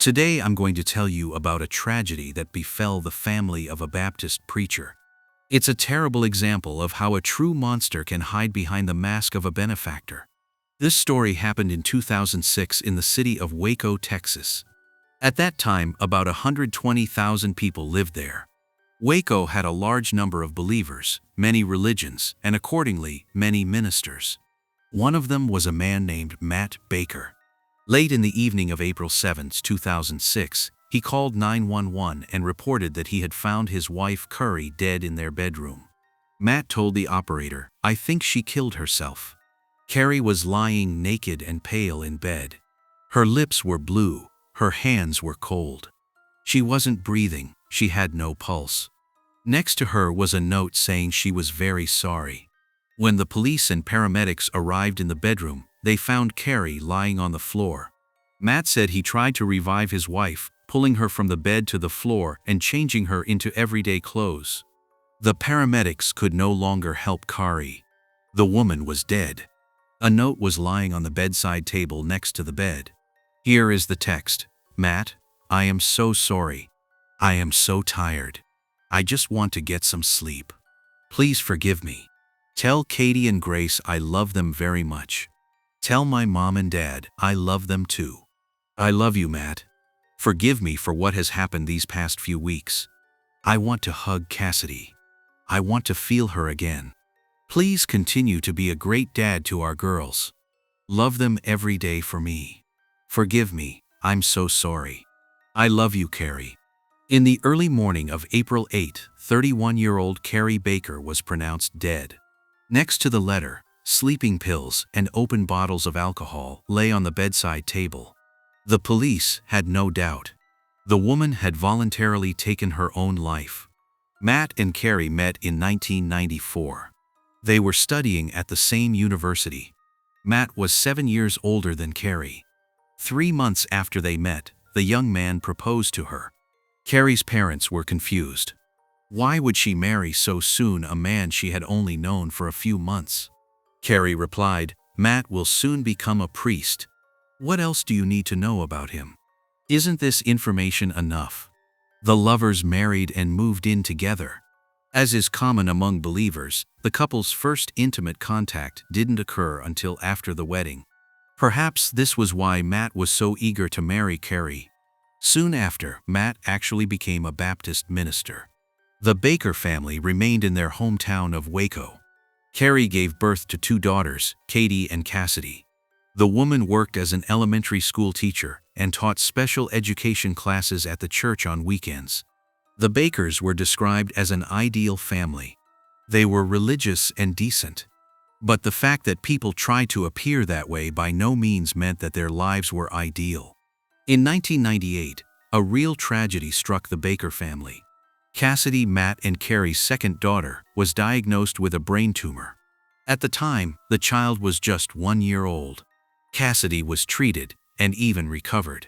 Today I'm going to tell you about a tragedy that befell the family of a Baptist preacher. It's a terrible example of how a true monster can hide behind the mask of a benefactor. This story happened in 2006 in the city of Waco, Texas. At that time, about 120,000 people lived there. Waco had a large number of believers, many religions, and accordingly, many ministers. One of them was a man named Matt Baker. Late in the evening of April 7, 2006, he called 911 and reported that he had found his wife Kari dead in their bedroom. Matt told the operator, "I think she killed herself." Kari was lying naked and pale in bed. Her lips were blue, her hands were cold. She wasn't breathing, she had no pulse. Next to her was a note saying she was very sorry. When the police and paramedics arrived in the bedroom, they found Kari lying on the floor. Matt said he tried to revive his wife, pulling her from the bed to the floor and changing her into everyday clothes. The paramedics could no longer help Kari. The woman was dead. A note was lying on the bedside table next to the bed. Here is the text. "Matt, I am so sorry. I am so tired. I just want to get some sleep. Please forgive me. Tell Katie and Grace I love them very much. Tell my mom and dad I love them too. I love you, Matt. Forgive me for what has happened these past few weeks. I want to hug Cassidy. I want to feel her again. Please continue to be a great dad to our girls. Love them every day for me. Forgive me, I'm so sorry. I love you, Kari." In the early morning of April 8, 31-year-old Kari Baker was pronounced dead. Next to the letter, sleeping pills and open bottles of alcohol lay on the bedside table. The police had no doubt. The woman had voluntarily taken her own life. Matt and Kari met in 1994. They were studying at the same university. Matt was 7 years older than Kari. 3 months after they met, the young man proposed to her. Kari's parents were confused. Why would she marry so soon a man she had only known for a few months? Kari replied, "Matt will soon become a priest. What else do you need to know about him? Isn't this information enough?" The lovers married and moved in together. As is common among believers, the couple's first intimate contact didn't occur until after the wedding. Perhaps this was why Matt was so eager to marry Kari. Soon after, Matt actually became a Baptist minister. The Baker family remained in their hometown of Waco. Kari gave birth to 2 daughters, Katie and Cassidy. The woman worked as an elementary school teacher and taught special education classes at the church on weekends. The Bakers were described as an ideal family. They were religious and decent. But the fact that people tried to appear that way by no means meant that their lives were ideal. In 1998, a real tragedy struck the Baker family. Cassidy, Matt and Kari's second daughter, was diagnosed with a brain tumor. At the time, the child was just 1 year old. Cassidy was treated and even recovered.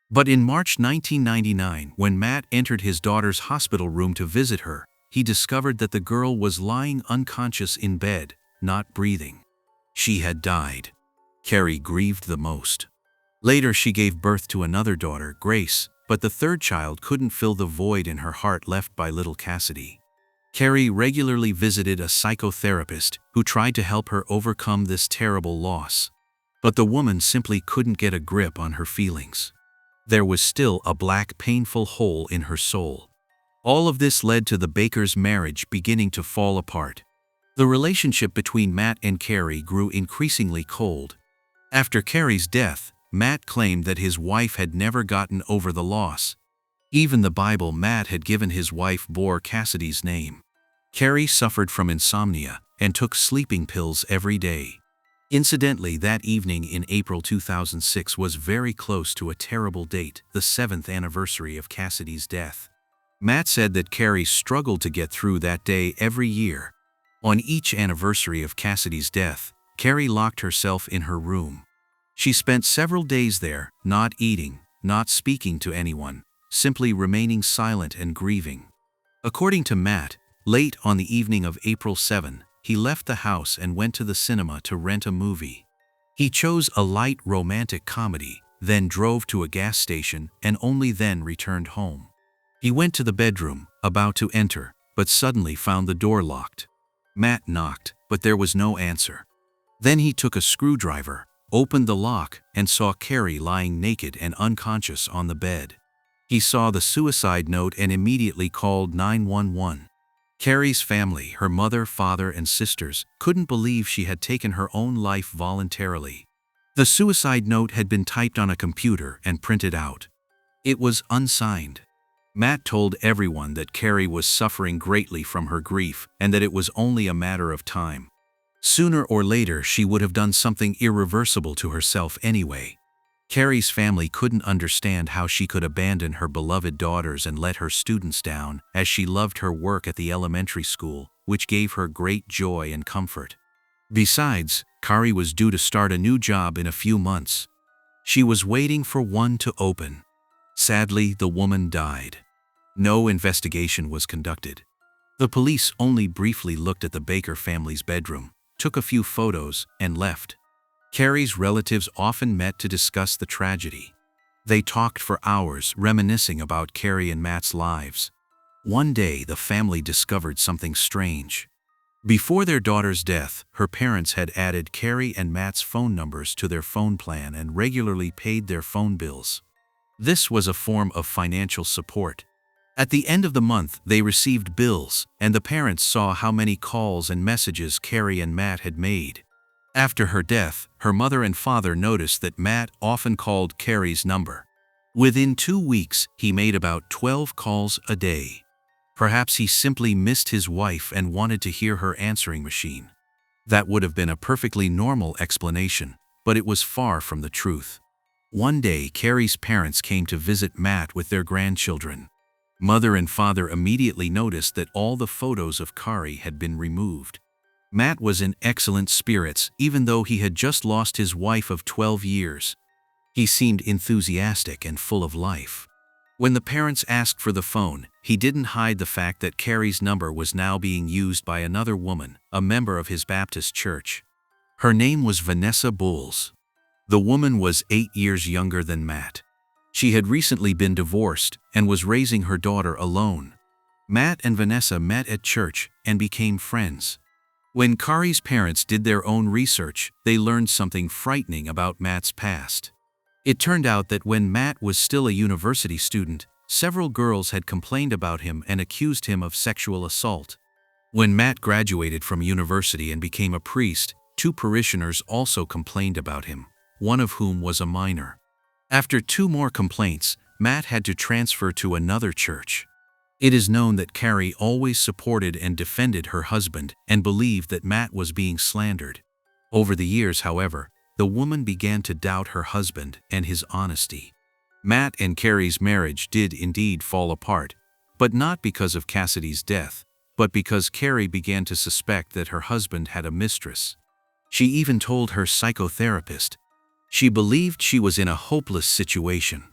But in March 1999, when Matt entered his daughter's hospital room to visit her, he discovered that the girl was lying unconscious in bed, not breathing. She had died. Kari grieved the most. Later, she gave birth to another daughter, Grace, but the third child couldn't fill the void in her heart left by little Cassidy. Kari regularly visited a psychotherapist who tried to help her overcome this terrible loss. But the woman simply couldn't get a grip on her feelings. There was still a black, painful hole in her soul. All of this led to the Bakers' marriage beginning to fall apart. The relationship between Matt and Kari grew increasingly cold. After Kari's death, Matt claimed that his wife had never gotten over the loss. Even the Bible Matt had given his wife bore Cassidy's name. Kari suffered from insomnia and took sleeping pills every day. Incidentally, that evening in April 2006 was very close to a terrible date, the 7th anniversary of Cassidy's death. Matt said that Kari struggled to get through that day every year. On each anniversary of Cassidy's death, Kari locked herself in her room. She spent several days there, not eating, not speaking to anyone, simply remaining silent and grieving. According to Matt, late on the evening of April 7, he left the house and went to the cinema to rent a movie. He chose a light romantic comedy, then drove to a gas station, and only then returned home. He went to the bedroom, about to enter, but suddenly found the door locked. Matt knocked, but there was no answer. Then he took a screwdriver, opened the lock, and saw Kari lying naked and unconscious on the bed. He saw the suicide note and immediately called 911. Kari's family, her mother, father, and sisters, couldn't believe she had taken her own life voluntarily. The suicide note had been typed on a computer and printed out. It was unsigned. Matt told everyone that Kari was suffering greatly from her grief and that it was only a matter of time. Sooner or later, she would have done something irreversible to herself anyway. Kari's family couldn't understand how she could abandon her beloved daughters and let her students down, as she loved her work at the elementary school, which gave her great joy and comfort. Besides, Kari was due to start a new job in a few months. She was waiting for one to open. Sadly, the woman died. No investigation was conducted. The police only briefly looked at the Baker family's bedroom, took a few photos, and left. Kari's relatives often met to discuss the tragedy. They talked for hours, reminiscing about Kari and Matt's lives. One day, the family discovered something strange. Before their daughter's death, her parents had added Kari and Matt's phone numbers to their phone plan and regularly paid their phone bills. This was a form of financial support. At the end of the month, they received bills, and the parents saw how many calls and messages Kari and Matt had made. After her death, her mother and father noticed that Matt often called Kari's number. Within 2 weeks, he made about 12 calls a day. Perhaps he simply missed his wife and wanted to hear her answering machine. That would have been a perfectly normal explanation, but it was far from the truth. One day, Kari's parents came to visit Matt with their grandchildren. Mother and father immediately noticed that all the photos of Kari had been removed. Matt was in excellent spirits, even though he had just lost his wife of 12 years. He seemed enthusiastic and full of life. When the parents asked for the phone, he didn't hide the fact that Kari's number was now being used by another woman, a member of his Baptist church. Her name was Vanessa Bowles. The woman was 8 years younger than Matt. She had recently been divorced and was raising her daughter alone. Matt and Vanessa met at church and became friends. When Kari's parents did their own research, they learned something frightening about Matt's past. It turned out that when Matt was still a university student, several girls had complained about him and accused him of sexual assault. When Matt graduated from university and became a priest, 2 parishioners also complained about him, one of whom was a minor. After 2 more complaints, Matt had to transfer to another church. It is known that Kari always supported and defended her husband and believed that Matt was being slandered. Over the years, however, the woman began to doubt her husband and his honesty. Matt and Kari's marriage did indeed fall apart, but not because of Cassidy's death, but because Kari began to suspect that her husband had a mistress. She even told her psychotherapist. She believed she was in a hopeless situation.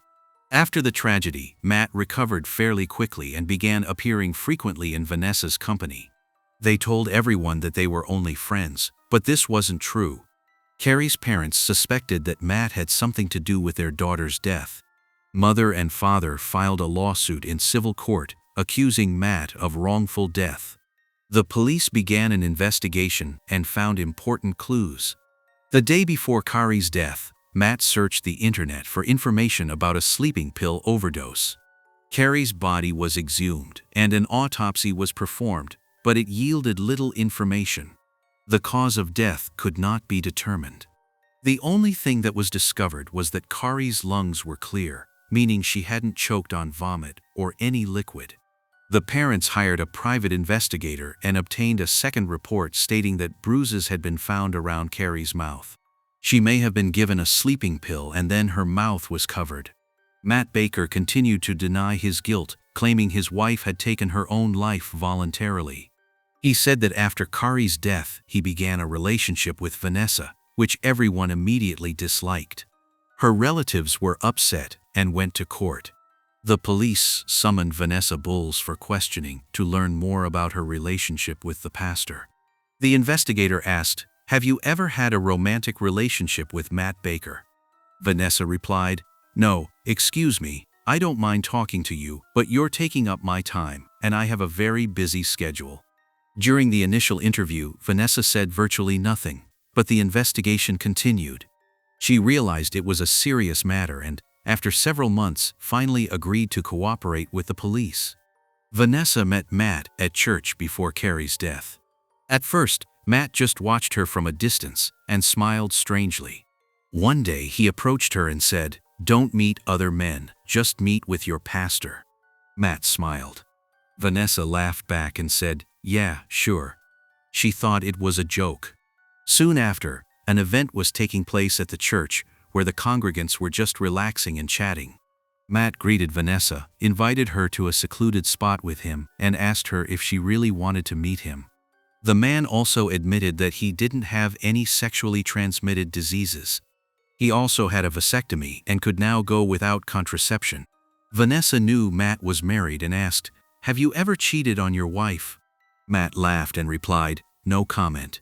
After the tragedy, Matt recovered fairly quickly and began appearing frequently in Vanessa's company. They told everyone that they were only friends, but this wasn't true. Kari's parents suspected that Matt had something to do with their daughter's death. Mother and father filed a lawsuit in civil court, accusing Matt of wrongful death. The police began an investigation and found important clues. The day before Kari's death, Matt searched the internet for information about a sleeping pill overdose. Kari's body was exhumed and an autopsy was performed, but it yielded little information. The cause of death could not be determined. The only thing that was discovered was that Kari's lungs were clear, meaning she hadn't choked on vomit or any liquid. The parents hired a private investigator and obtained a second report stating that bruises had been found around Kari's mouth. She may have been given a sleeping pill and then her mouth was covered. Matt Baker continued to deny his guilt, claiming his wife had taken her own life voluntarily. He said that after Kari's death, he began a relationship with Vanessa, which everyone immediately disliked. Her relatives were upset and went to court. The police summoned Vanessa Bowles for questioning to learn more about her relationship with the pastor. The investigator asked, "Have you ever had a romantic relationship with Matt Baker?" Vanessa replied, "No, excuse me, I don't mind talking to you, but you're taking up my time, and I have a very busy schedule." During the initial interview, Vanessa said virtually nothing, but the investigation continued. She realized it was a serious matter and, after several months, finally agreed to cooperate with the police. Vanessa met Matt at church before Kari's death. At first, Matt just watched her from a distance and smiled strangely. One day he approached her and said, "Don't meet other men, just meet with your pastor." Matt smiled. Vanessa laughed back and said, "Yeah, sure." She thought it was a joke. Soon after, an event was taking place at the church where the congregants were just relaxing and chatting. Matt greeted Vanessa, invited her to a secluded spot with him, and asked her if she really wanted to meet him. The man also admitted that he didn't have any sexually transmitted diseases. He also had a vasectomy and could now go without contraception. Vanessa knew Matt was married and asked, "Have you ever cheated on your wife?" Matt laughed and replied, "No comment."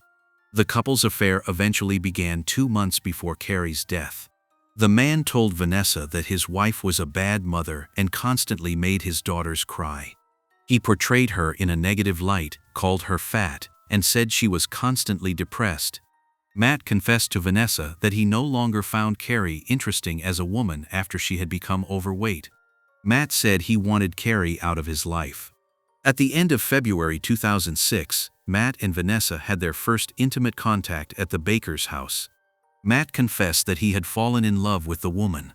The couple's affair eventually began 2 months before Kari's death. The man told Vanessa that his wife was a bad mother and constantly made his daughters cry. He portrayed her in a negative light, called her fat, and said she was constantly depressed. Matt confessed to Vanessa that he no longer found Kari interesting as a woman after she had become overweight. Matt said he wanted Kari out of his life. At the end of February 2006, Matt and Vanessa had their first intimate contact at the Baker's house. Matt confessed that he had fallen in love with the woman.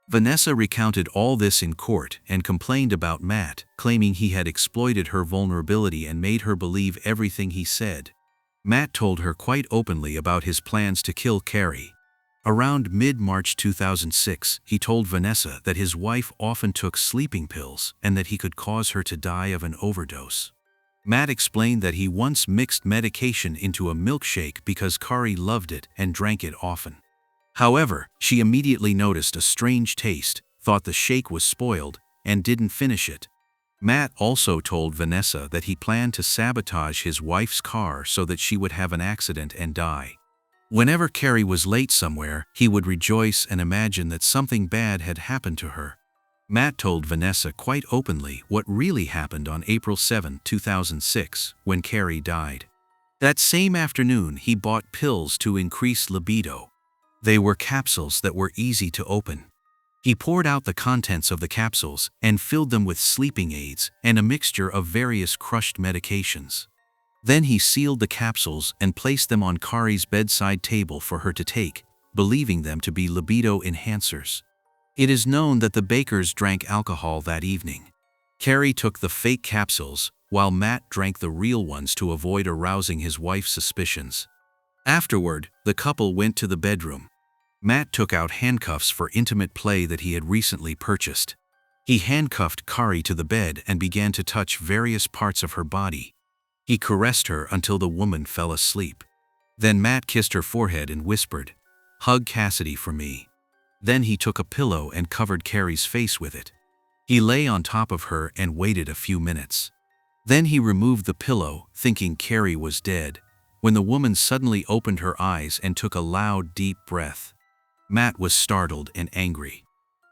Vanessa recounted all this in court and complained about Matt, claiming he had exploited her vulnerability and made her believe everything he said. Matt told her quite openly about his plans to kill Kari. Around mid-March 2006, he told Vanessa that his wife often took sleeping pills and that he could cause her to die of an overdose. Matt explained that he once mixed medication into a milkshake because Kari loved it and drank it often. However, she immediately noticed a strange taste, thought the shake was spoiled, and didn't finish it. Matt also told Vanessa that he planned to sabotage his wife's car so that she would have an accident and die. Whenever Kari was late somewhere, he would rejoice and imagine that something bad had happened to her. Matt told Vanessa quite openly what really happened on April 7, 2006, when Kari died. That same afternoon, he bought pills to increase libido. They were capsules that were easy to open. He poured out the contents of the capsules and filled them with sleeping aids and a mixture of various crushed medications. Then he sealed the capsules and placed them on Kari's bedside table for her to take, believing them to be libido enhancers. It is known that the Bakers drank alcohol that evening. Kari took the fake capsules, while Matt drank the real ones to avoid arousing his wife's suspicions. Afterward, the couple went to the bedroom. Matt took out handcuffs for intimate play that he had recently purchased. He handcuffed Kari to the bed and began to touch various parts of her body. He caressed her until the woman fell asleep. Then Matt kissed her forehead and whispered, "Hug Cassidy for me." Then he took a pillow and covered Kari's face with it. He lay on top of her and waited a few minutes. Then he removed the pillow, thinking Kari was dead, when the woman suddenly opened her eyes and took a loud, deep breath. Matt was startled and angry.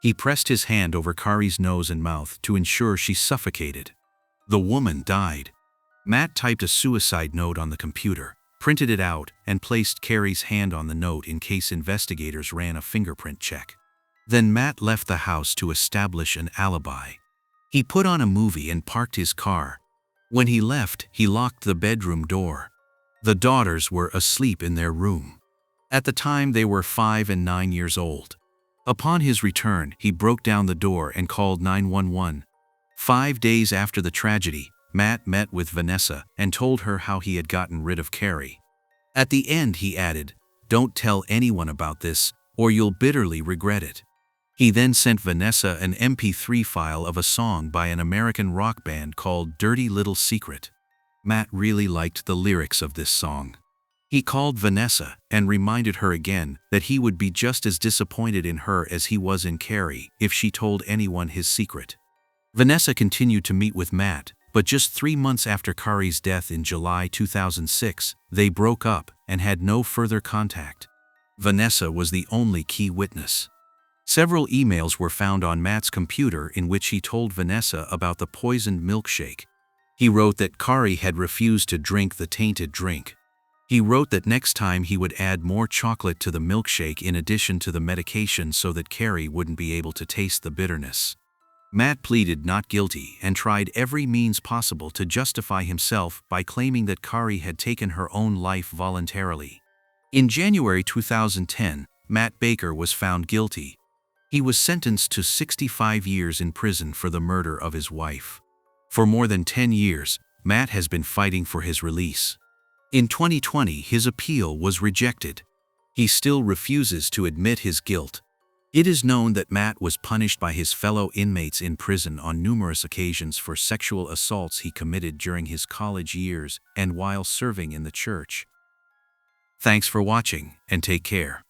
He pressed his hand over Kari's nose and mouth to ensure she suffocated. The woman died. Matt typed a suicide note on the computer, printed it out, and placed Kari's hand on the note in case investigators ran a fingerprint check. Then Matt left the house to establish an alibi. He put on a movie and parked his car. When he left, he locked the bedroom door. The daughters were asleep in their room. At the time, they were 5 and 9 years old. Upon his return, he broke down the door and called 911. 5 days after the tragedy, Matt met with Vanessa and told her how he had gotten rid of Kari. At the end, he added, "Don't tell anyone about this, or you'll bitterly regret it." He then sent Vanessa an MP3 file of a song by an American rock band called Dirty Little Secret. Matt really liked the lyrics of this song. He called Vanessa and reminded her again that he would be just as disappointed in her as he was in Kari if she told anyone his secret. Vanessa continued to meet with Matt, but just 3 months after Kari's death in July 2006, they broke up and had no further contact. Vanessa was the only key witness. Several emails were found on Matt's computer in which he told Vanessa about the poisoned milkshake. He wrote that Kari had refused to drink the tainted drink. He wrote that next time he would add more chocolate to the milkshake in addition to the medication so that Kari wouldn't be able to taste the bitterness. Matt pleaded not guilty and tried every means possible to justify himself by claiming that Kari had taken her own life voluntarily. In January 2010, Matt Baker was found guilty. He was sentenced to 65 years in prison for the murder of his wife. For more than 10 years, Matt has been fighting for his release. In 2020, his appeal was rejected. He still refuses to admit his guilt. It is known that Matt was punished by his fellow inmates in prison on numerous occasions for sexual assaults he committed during his college years and while serving in the church. Thanks for watching, and take care.